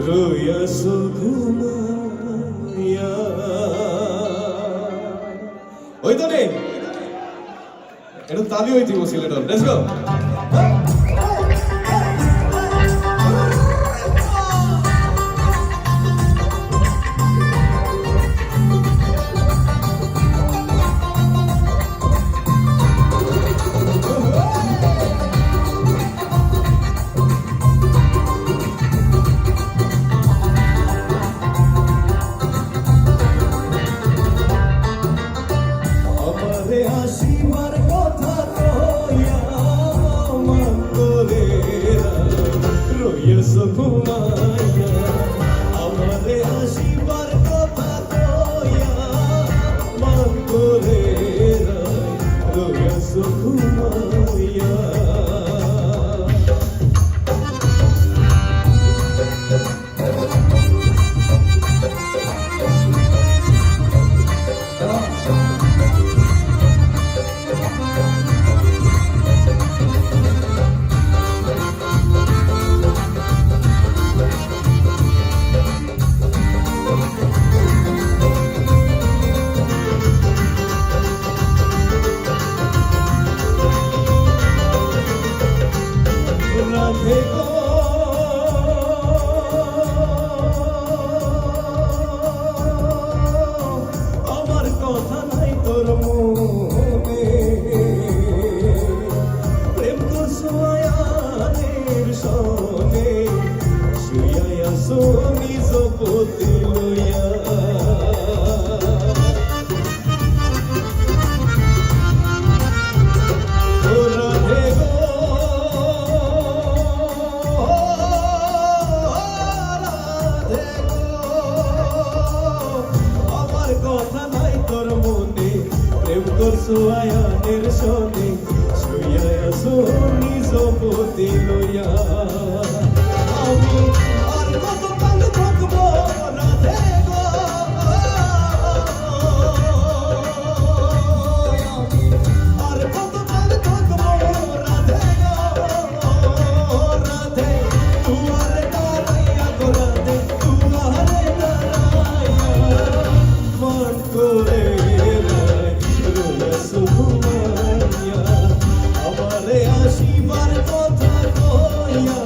রইয়াছো ঘুমাইয়া। ওই তো রে এটা তালি হইতে বসিল। Let's go. আমার কথা নাই তোর মনে, প্রেম করছো আয়ানের সনে, শুইয়া আছো নিজ পতি লইয়া। আয়ানের সনে শুইয়া আছো নিজ পতি লইয়া। আমি আর কত কাল থাকবো রাধে গো, আর কত কাল থাকবো রাধে গো, রাধে তুয়ারে দাঁড়াইয়া গো, রাধে তুয়ারে দাঁড়াইয়া মন করে আমারে আসিবার কথা কইয়া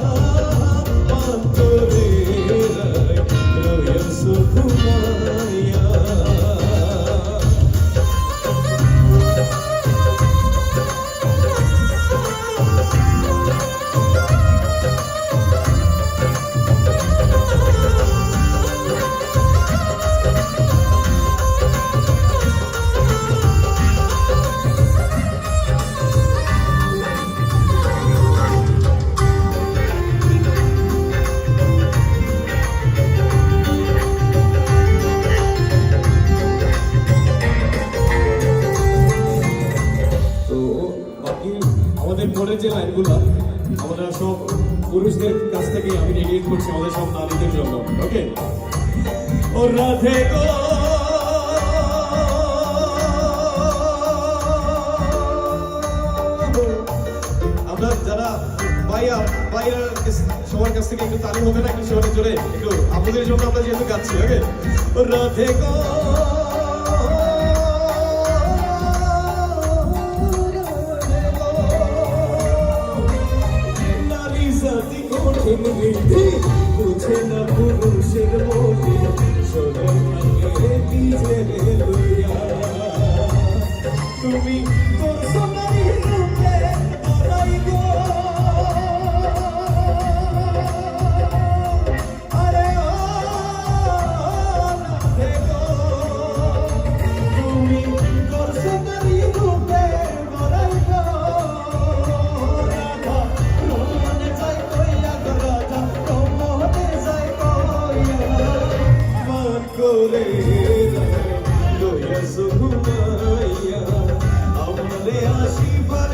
অন্তরে রয়েছো ঘুমাইয়া। পরের যে লাইনগুলো আমরা সব পুরুষদের কাছ থেকে আমি ডেডিকেট করছি আমাদের সব নারীদের জন্য। ওকে। ও রাধে গো, আমরা যারা বাইরা সবার কাছ থেকে একটু তালি হবে না একটু সবার জোরে একটু আপনাদের জন্য আমরা যেহেতু গাচ্ছি। ওকে। ও রাধে গো, বুঝে না পুরুষের মনে সোনার ভাঙে দিছে লইয়া। তুমি তোর সোনারি রূপে আড়াই গো, আরে ও রাধে গো, তুমি তোর সোনারি রূপে আড়াই গো, রাধা রমনে যাই কইয়া গো, রাধা রমনে যাই কইয়া মন করে লইয়াছো ঘুমাইয়া। আমারে আসিবার